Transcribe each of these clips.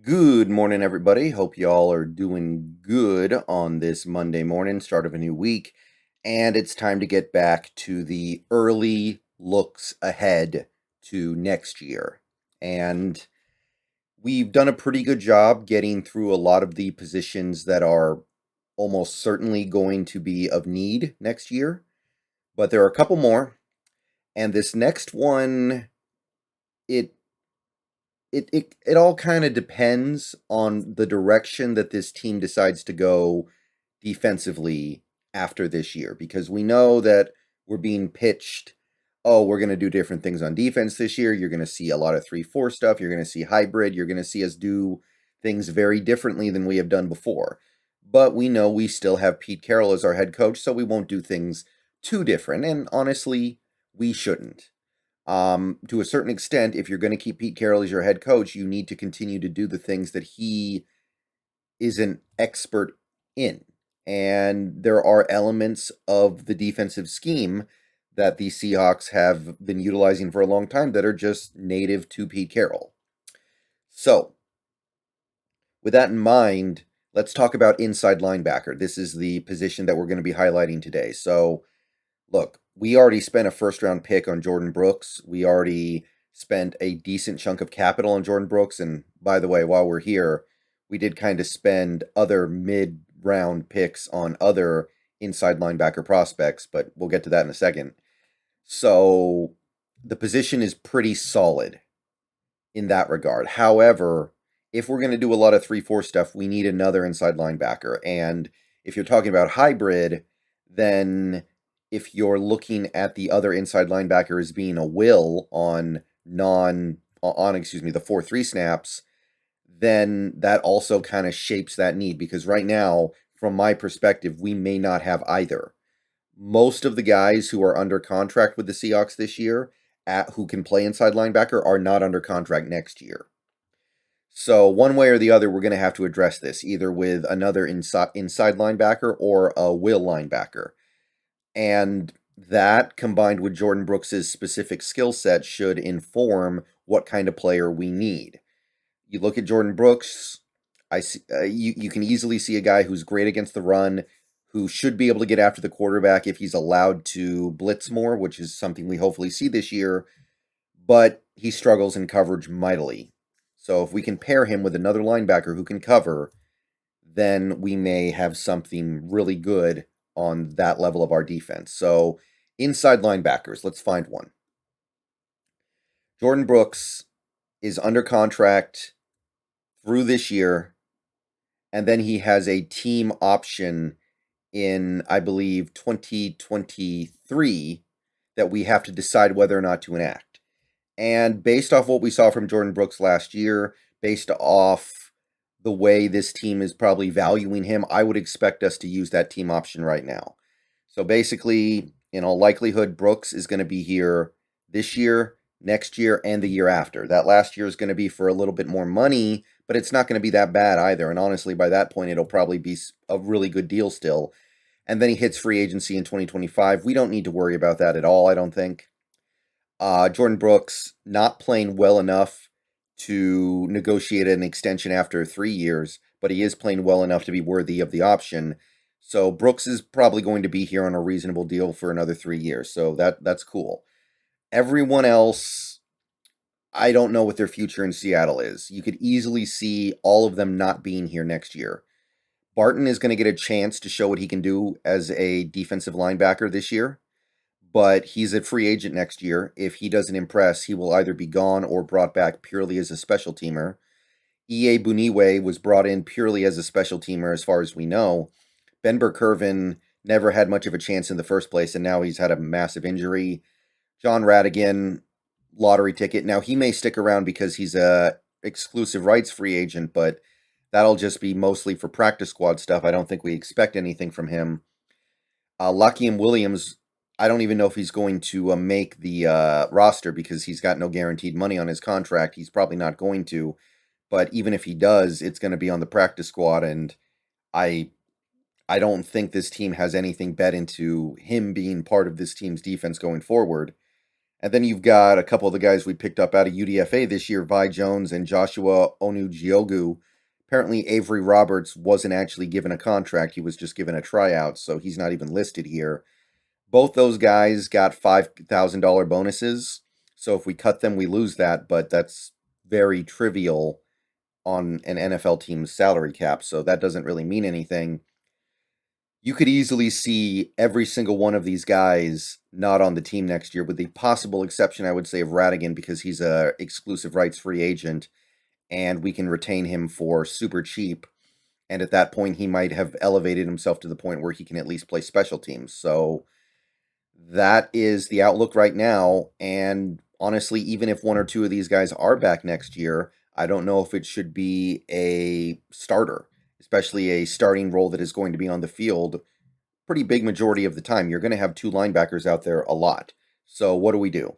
Good morning, everybody. Hope y'all are doing good on this Monday morning, start of a new week. And it's time to get back to the early looks ahead to next year. And we've done a pretty good job getting through a lot of the positions that are almost certainly going to be of need next year. But there are a couple more. And this next one, it it all kind of depends on the direction that this team decides to go defensively after this year, because we know that we're being pitched, oh, we're going to do different things on defense this year. You're going to see a lot of 3-4 stuff. You're going to see hybrid. You're going to see us do things very differently than we have done before. But we know we still have Pete Carroll as our head coach, so we won't do things too different. And honestly, we shouldn't. To a certain extent, if you're going to keep Pete Carroll as your head coach, you need to continue to do the things that he is an expert in. And there are elements of the defensive scheme that the Seahawks have been utilizing for a long time that are just native to Pete Carroll. So, with that in mind, let's talk about inside linebacker. This is the position that we're going to be highlighting today. So, look, we already spent a first round pick on Jordan Brooks. We already spent a decent chunk of capital on Jordan Brooks. And by the way, while we're here, we did kind of spend other mid round picks on other inside linebacker prospects, but we'll get to that in a second. So the position is pretty solid in that regard. However, if we're going to do a lot of 3-4 stuff, we need another inside linebacker. And if you're talking about hybrid, then if you're looking at the other inside linebacker as being a will on the 4-3 snaps, then that also kind of shapes that need, because right now, from my perspective, we may not have either. Most of the guys who are under contract with the Seahawks this year, who can play inside linebacker, are not under contract next year. So one way or the other, we're going to have to address this, either with another inside linebacker or a will linebacker. And that, combined with Jordan Brooks's specific skill set, should inform what kind of player we need. You look at Jordan Brooks, I see, you can easily see a guy who's great against the run, who should be able to get after the quarterback if he's allowed to blitz more, which is something we hopefully see this year, but he struggles in coverage mightily. So if we can pair him with another linebacker who can cover, then we may have something really good on that level of our defense. So inside linebackers, let's find one. Jordan Brooks is under contract through this year, and then he has a team option in, I believe, 2023 that we have to decide whether or not to enact. And based off what we saw from Jordan Brooks last year, based off the way this team is probably valuing him, I would expect us to use that team option right now. So basically, in all likelihood, Brooks is going to be here this year, next year, and the year after. That last year is going to be for a little bit more money, but it's not going to be that bad either. And honestly, by that point, it'll probably be a really good deal still. And then he hits free agency in 2025. We don't need to worry about that at all, I don't think. Jordan Brooks not playing well enough to negotiate an extension after 3 years, but he is playing well enough to be worthy of the option. So Brooks is probably going to be here on a reasonable deal for another 3 years. So that's cool. Everyone else, I don't know what their future in Seattle is. You could easily see all of them not being here next year. Barton is going to get a chance to show what he can do as a defensive linebacker this year, but he's a free agent next year. If he doesn't impress, he will either be gone or brought back purely as a special teamer. E.A. Buniwe was brought in purely as a special teamer as far as we know. Ben Burkervin never had much of a chance in the first place, and now he's had a massive injury. John Radigan, lottery ticket. Now, he may stick around because he's a exclusive rights free agent, but that'll just be mostly for practice squad stuff. I don't think we expect anything from him. Lockheed Williams, I don't even know if he's going to make the roster because he's got no guaranteed money on his contract. He's probably not going to. But even if he does, it's going to be on the practice squad, and I I don't think this team has anything bet into him being part of this team's defense going forward. And then you've got a couple of the guys we picked up out of UDFA this year, Vi Jones and Joshua Onujiogu. Apparently, Avery Roberts wasn't actually given a contract. He was just given a tryout, so he's not even listed here. Both those guys got $5,000 bonuses. So if we cut them, we lose that, but that's very trivial on an NFL team's salary cap, so that doesn't really mean anything. You could easily see every single one of these guys not on the team next year, with the possible exception, I would say, of Radigan, because he's a exclusive rights free agent, and we can retain him for super cheap. And at that point, he might have elevated himself to the point where he can at least play special teams. So that is the outlook right now. And honestly, even if one or two of these guys are back next year, I don't know if it should be a starter, especially a starting role that is going to be on the field pretty big majority of the time. You're going to have two linebackers out there a lot. So what do we do?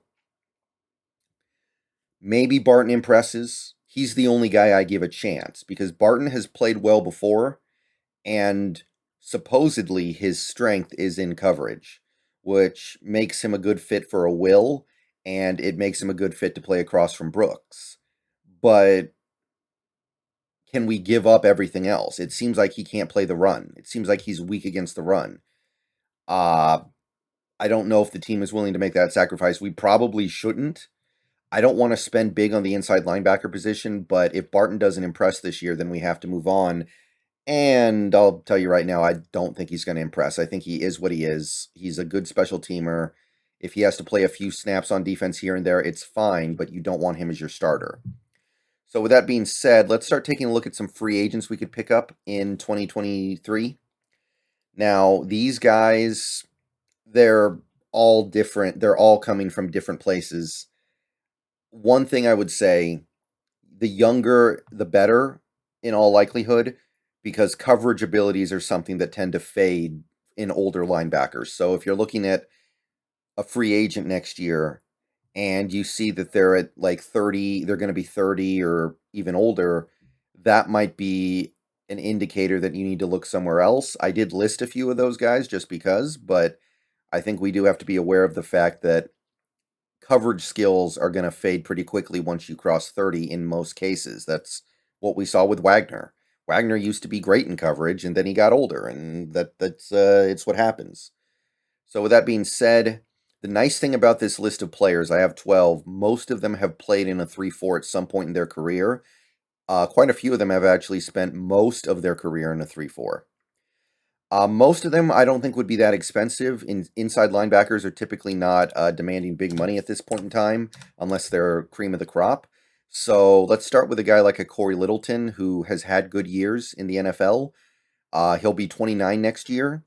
Maybe Barton impresses. He's the only guy I give a chance because Barton has played well before, and supposedly his strength is in coverage, which makes him a good fit for a Will, and it makes him a good fit to play across from Brooks. But can we give up everything else? It seems like he can't play the run. It seems like he's weak against the run. I don't know if the team is willing to make that sacrifice. We probably shouldn't. I don't want to spend big on the inside linebacker position, but if Barton doesn't impress this year, then we have to move on. And I'll tell you right now, I don't think he's going to impress. I think he is what he is. He's a good special teamer. If he has to play a few snaps on defense here and there, it's fine, but you don't want him as your starter. So with that being said, let's start taking a look at some free agents we could pick up in 2023. Now, these guys, they're all different. They're all coming from different places. One thing I would say, the younger, the better, in all likelihood, because coverage abilities are something that tend to fade in older linebackers. So if you're looking at a free agent next year and you see that they're at like 30, they're going to be 30 or even older, that might be an indicator that you need to look somewhere else. I did list a few of those guys just because, but I think we do have to be aware of the fact that coverage skills are going to fade pretty quickly once you cross 30 in most cases. That's what we saw with Wagner. Wagner used to be great in coverage, and then he got older, and that's it's what happens. So with that being said, the nice thing about this list of players, I have 12, most of them have played in a 3-4 at some point in their career. Quite a few of them have actually spent most of their career in a 3-4. Most of them I don't think would be that expensive. Inside linebackers are typically not demanding big money at this point in time, unless they're cream of the crop. So let's start with a guy like a Cory Littleton, who has had good years in the NFL. He'll be 29 next year.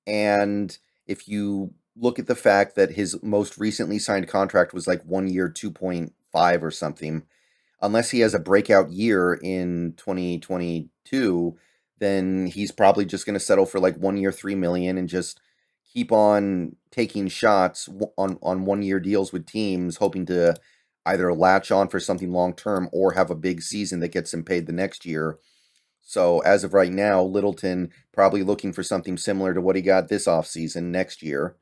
And if you look at the fact that his most recently signed contract was like 1 year, 2.5 or something, unless he has a breakout year in 2022, then he's probably just going to settle for like 1 year, 3 million and just keep on taking shots on 1 year deals with teams, hoping to either latch on for something long term or have a big season that gets him paid the next year. So as of right now, Littleton probably looking for something similar to what he got this offseason next year.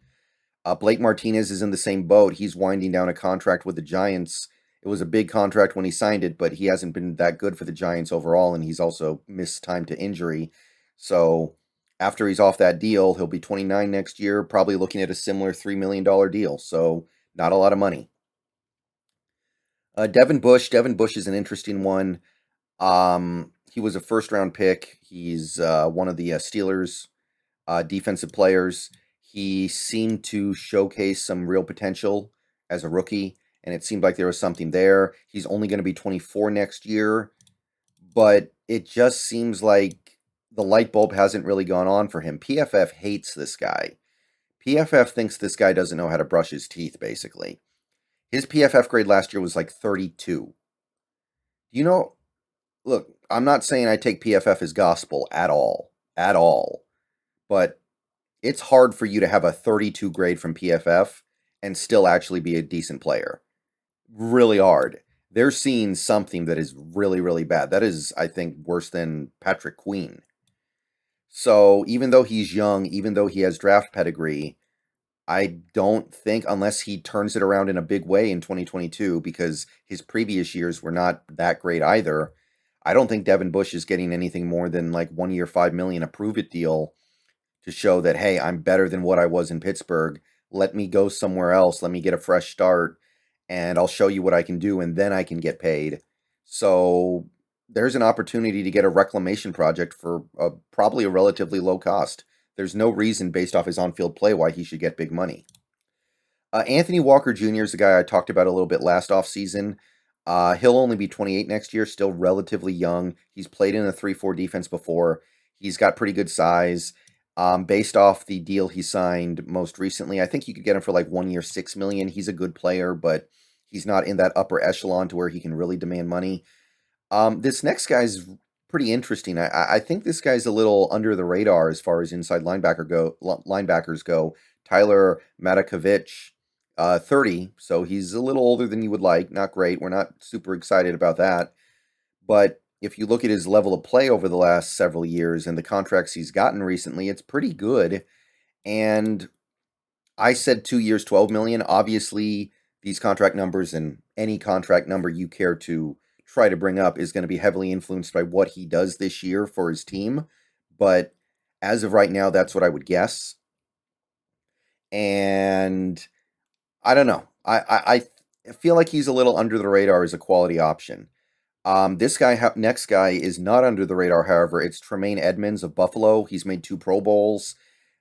Blake Martinez is in the same boat. He's winding down a contract with the Giants. It was a big contract when he signed it, but he hasn't been that good for the Giants overall, and he's also missed time to injury. So after he's off that deal, he'll be 29 next year, probably looking at a similar $3 million deal. So not a lot of money. Devin Bush. Devin Bush is an interesting one. He was a first-round pick. He's one of the Steelers' defensive players. He seemed to showcase some real potential as a rookie, and it seemed like there was something there. He's only going to be 24 next year, but it just seems like the light bulb hasn't really gone on for him. PFF hates this guy. PFF thinks this guy doesn't know how to brush his teeth, basically. His PFF grade last year was like 32. You know, look, I'm not saying I take PFF as gospel at all. At all. But it's hard for you to have a 32 grade from PFF and still actually be a decent player. Really hard. They're seeing something that is really, really bad. That is, I think, worse than Patrick Queen. So even though he's young, even though he has draft pedigree, I don't think, unless he turns it around in a big way in 2022, because his previous years were not that great either. I don't think Devin Bush is getting anything more than like 1 year, 5 million, a prove it deal to show that, hey, I'm better than what I was in Pittsburgh. Let me go somewhere else. Let me get a fresh start, and I'll show you what I can do, and then I can get paid. So there's an opportunity to get a reclamation project for probably a relatively low cost. There's no reason, based off his on-field play, why he should get big money. Anthony Walker Jr. is the guy I talked about a little bit last offseason. He'll only be 28 next year, still relatively young. He's played in a 3-4 defense before. He's got pretty good size. Based off the deal he signed most recently, I think you could get him for like 1 year, 6 million. He's a good player, but he's not in that upper echelon to where he can really demand money. This next guy's pretty interesting. I think this guy's a little under the radar as far as inside linebackers go. Tyler Matakovich, 30, so he's a little older than you would like. Not great. We're not super excited about that. But if you look at his level of play over the last several years and the contracts he's gotten recently, it's pretty good. And I said 2 years, 12 million. Obviously, these contract numbers and any contract number you care to try to bring up is going to be heavily influenced by what he does this year for his team. But as of right now, that's what I would guess. And I don't know. I feel like he's a little under the radar as a quality option. Next guy is not under the radar, however. It's Tremaine Edmonds of Buffalo. He's made 2 Pro Bowls.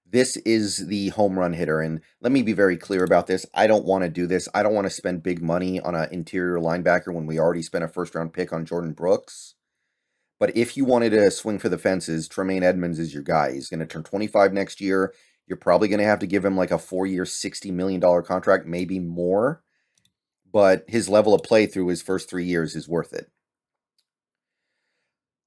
This is the home run hitter, and let me be very clear about this. I don't want to do this. I don't want to spend big money on an interior linebacker when we already spent a first-round pick on Jordan Brooks. But if you wanted to swing for the fences, Tremaine Edmonds is your guy. He's going to turn 25 next year. You're probably going to have to give him like a 4-year, $60 million contract, maybe more. But his level of play through his first 3 years is worth it.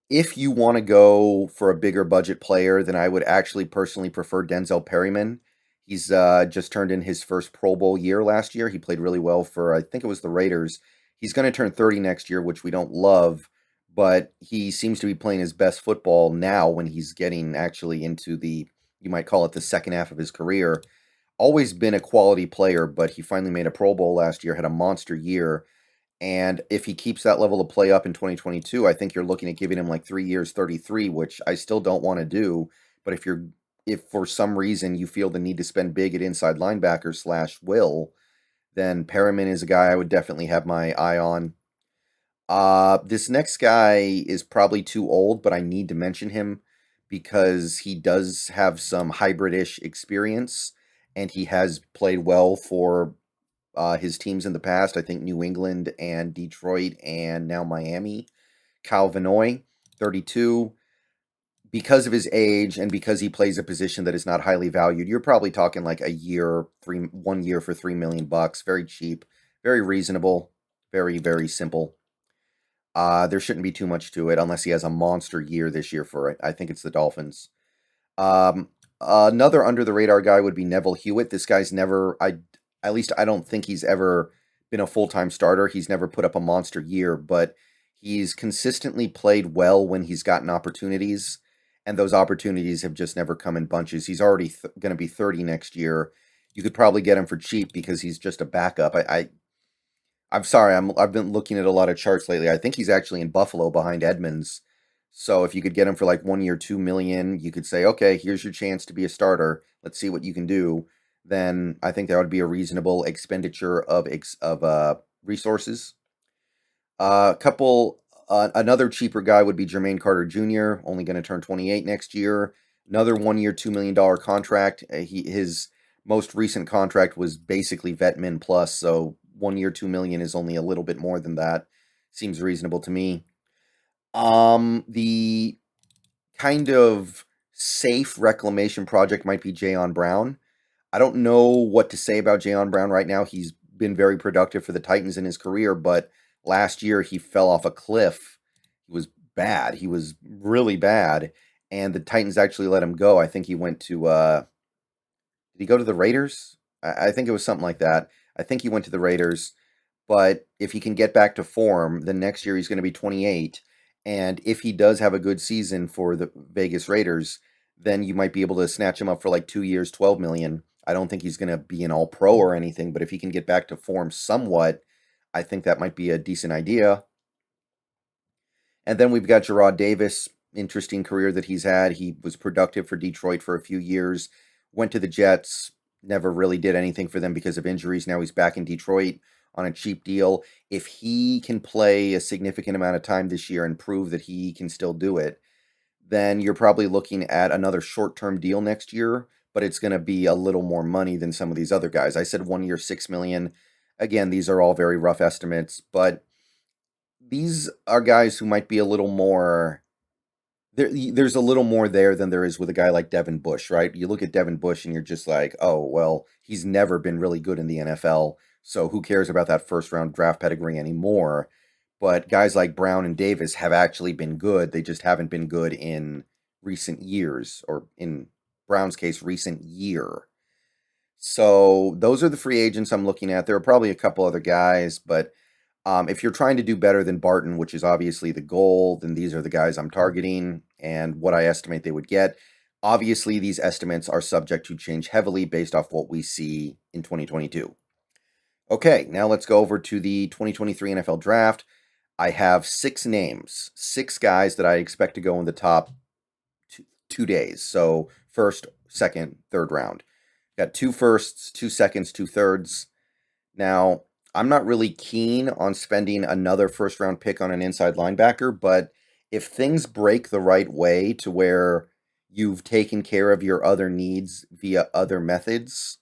If you want to go for a bigger budget player, then I would actually personally prefer Denzel Perryman. He's just turned in his first Pro Bowl year last year. He played really well for, I think it was the Raiders. He's going to turn 30 next year, which we don't love, but he seems to be playing his best football now when he's getting actually into you might call it the second half of his career. Always been a quality player, but he finally made a Pro Bowl last year, had a monster year. And if he keeps that level of play up in 2022, I think you're looking at giving him like 3 years, 33, which I still don't want to do. But if for some reason you feel the need to spend big at inside linebacker / will, then Perriman is a guy I would definitely have my eye on. This next guy is probably too old, but I need to mention him because he does have some hybrid-ish experience, and he has played well for his teams in the past. I think New England and Detroit and now Miami. Kyle Vanoy, 32. Because of his age and because he plays a position that is not highly valued, you're probably talking like 1 year for $3 million. Very cheap, very reasonable, very, very simple. There shouldn't be too much to it unless he has a monster year this year for it. I think it's the Dolphins. Another under the radar guy would be Neville Hewitt. This guy's never, at least I don't think he's ever been a full-time starter. He's never put up a monster year, but he's consistently played well when he's gotten opportunities, and those opportunities have just never come in bunches. He's already going to be 30 next year. You could probably get him for cheap because he's just a backup. I'm sorry, I've been looking at a lot of charts lately. I think he's actually in Buffalo behind Edmonds. So if you could get him for like 1 year, 2 million, you could say, okay, here's your chance to be a starter. Let's see what you can do. Then I think that would be a reasonable expenditure of resources. Another cheaper guy would be Jermaine Carter Jr., only going to turn 28 next year. Another 1 year, $2 million contract. His most recent contract was basically vet min plus, so 1 year, 2 million is only a little bit more than that. Seems reasonable to me. The kind of safe reclamation project might be Jayon Brown. I don't know what to say about Jayon Brown right now. He's been very productive for the Titans in his career, but last year he fell off a cliff. He was bad. He was really bad, and the Titans actually let him go. I think he went to did he go to the Raiders? I think it was something like that. I think he went to the Raiders, but if he can get back to form, then next year he's going to be 28, and if he does have a good season for the Vegas Raiders, then you might be able to snatch him up for like 2 years, 12 million. I don't think he's going to be an all-pro or anything, but if he can get back to form somewhat, I think that might be a decent idea. And then we've got Gerard Davis, interesting career that he's had. He was productive for Detroit for a few years, went to the Jets, never really did anything for them because of injuries. Now he's back in Detroit on a cheap deal. If he can play a significant amount of time this year and prove that he can still do it, then you're probably looking at another short-term deal next year, but it's going to be a little more money than some of these other guys. I said 1 year, $6 million. Again, these are all very rough estimates, but these are guys who might be a little more there's a little more there than there is with a guy like Devin Bush, right? You look at Devin Bush and you're just like, oh, well, he's never been really good in the NFL, so who cares about that first round draft pedigree anymore? But guys like Brown and Davis have actually been good. They just haven't been good in recent years, or in Brown's case, recent year. So those are the free agents I'm looking at. There are probably a couple other guys, but if you're trying to do better than Barton, which is obviously the goal, then these are the guys I'm targeting and what I estimate they would get. Obviously, these estimates are subject to change heavily based off what we see in 2022. Okay, now let's go over to the 2023 NFL Draft. I have 6 names, 6 guys that I expect to go in the top 2 days. So first, second, third round. Got 2 firsts, 2 seconds, 2 thirds. Now, I'm not really keen on spending another first round pick on an inside linebacker, but if things break the right way to where you've taken care of your other needs via other methods,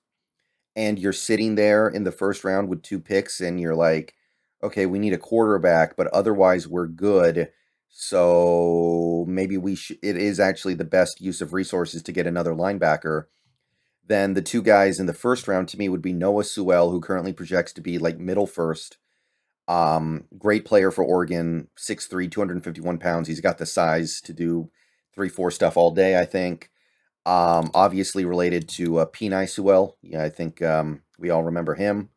and you're sitting there in the first round with 2 picks and you're like, okay, we need a quarterback, but otherwise we're good. So maybe it is actually the best use of resources to get another linebacker. Then the 2 guys in the first round to me would be Noah Sewell, who currently projects to be like middle first. Great player for Oregon, 6'3", 251 pounds. He's got the size to do 3-4 stuff all day, I think. Obviously related to Penei Sewell. Yeah, I think we all remember him.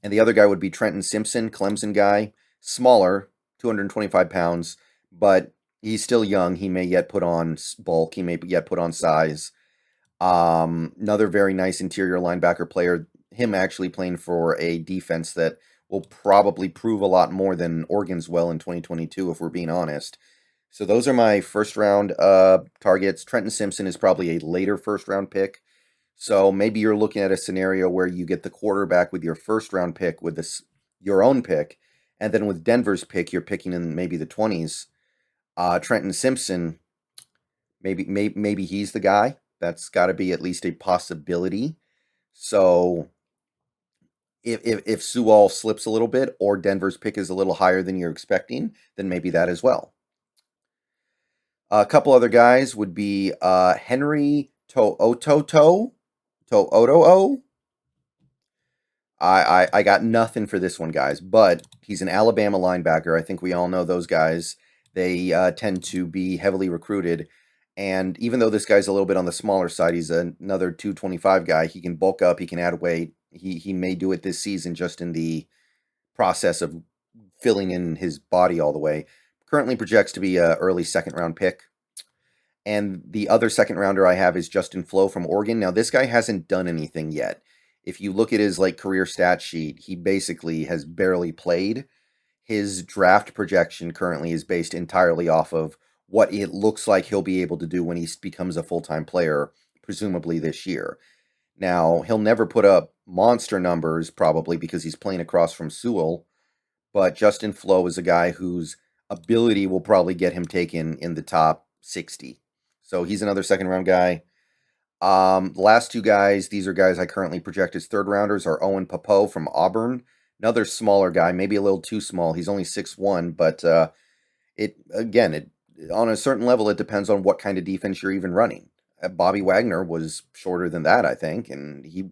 And the other guy would be Trenton Simpson, Clemson guy. Smaller, 225 pounds, but he's still young. He may yet put on bulk. He may yet put on size. Another very nice interior linebacker player, him actually playing for a defense that will probably prove a lot more than Oregon's well in 2022, if we're being honest. So those are my first round targets. Trenton Simpson is probably a later first round pick. So maybe you're looking at a scenario where you get the quarterback with your first round pick with your own pick, and then with Denver's pick, you're picking in maybe the 20s. Trenton Simpson, maybe he's the guy. That's got to be at least a possibility. So if Sewell slips a little bit, or Denver's pick is a little higher than you're expecting, then maybe that as well. A couple other guys would be Henry To'oto'o. I got nothing for this one, guys, but he's an Alabama linebacker. I think we all know those guys. They tend to be heavily recruited. And even though this guy's a little bit on the smaller side, he's another 225 guy. He can bulk up. He can add weight. He may do it this season just in the process of filling in his body all the way. Currently projects to be an early second-round pick. And the other second-rounder I have is Justin Flo from Oregon. Now, this guy hasn't done anything yet. If you look at his career stat sheet, he basically has barely played. His draft projection currently is based entirely off of what it looks like he'll be able to do when he becomes a full-time player, presumably this year. Now, he'll never put up monster numbers, probably, because he's playing across from Sewell, but Justin Flo is a guy whose ability will probably get him taken in the top 60. So he's another second-round guy. The last 2 guys, these are guys I currently project as third-rounders, are Owen Papoe from Auburn, another smaller guy, maybe a little too small. He's only 6'1", but on a certain level, it depends on what kind of defense you're even running. Bobby Wagner was shorter than that, I think, and he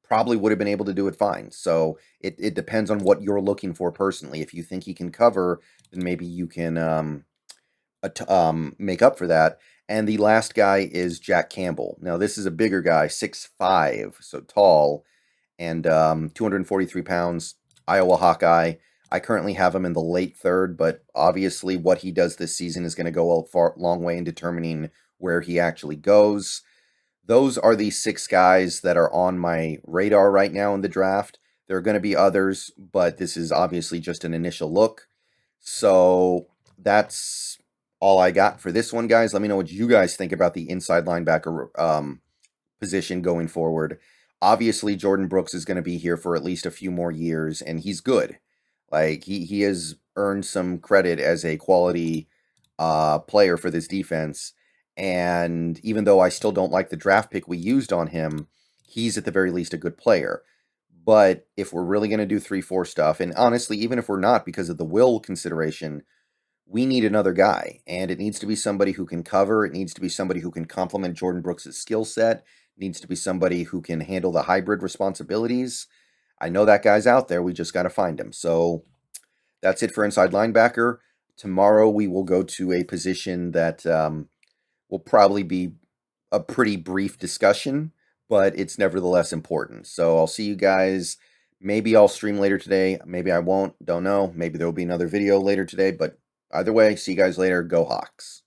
probably would have been able to do it fine. So it depends on what you're looking for personally. If you think he can cover, then maybe you can make up for that. And the last guy is Jack Campbell. Now, this is a bigger guy, 6'5", so tall, and 243 pounds, Iowa Hawkeye. I currently have him in the late third, but obviously what he does this season is going to go a long way in determining where he actually goes. those are the 6 guys that are on my radar right now in the draft. There are going to be others, but this is obviously just an initial look. So that's all I got for this one, guys. Let me know what you guys think about the inside linebacker position going forward. Obviously, Jordan Brooks is going to be here for at least a few more years, and he's good. Like he has earned some credit as a quality player for this defense. And even though I still don't like the draft pick we used on him, he's at the very least a good player. But if we're really going to do 3-4 stuff, and honestly, even if we're not because of the will consideration, we need another guy. And it needs to be somebody who can cover. It needs to be somebody who can complement Jordan Brooks' skill set. It needs to be somebody who can handle the hybrid responsibilities. I know that guy's out there. We just got to find him. So that's it for inside linebacker. Tomorrow we will go to a position that will probably be a pretty brief discussion, but it's nevertheless important. So I'll see you guys. Maybe I'll stream later today. Maybe I won't. Don't know. Maybe there will be another video later today. But either way, see you guys later. Go Hawks.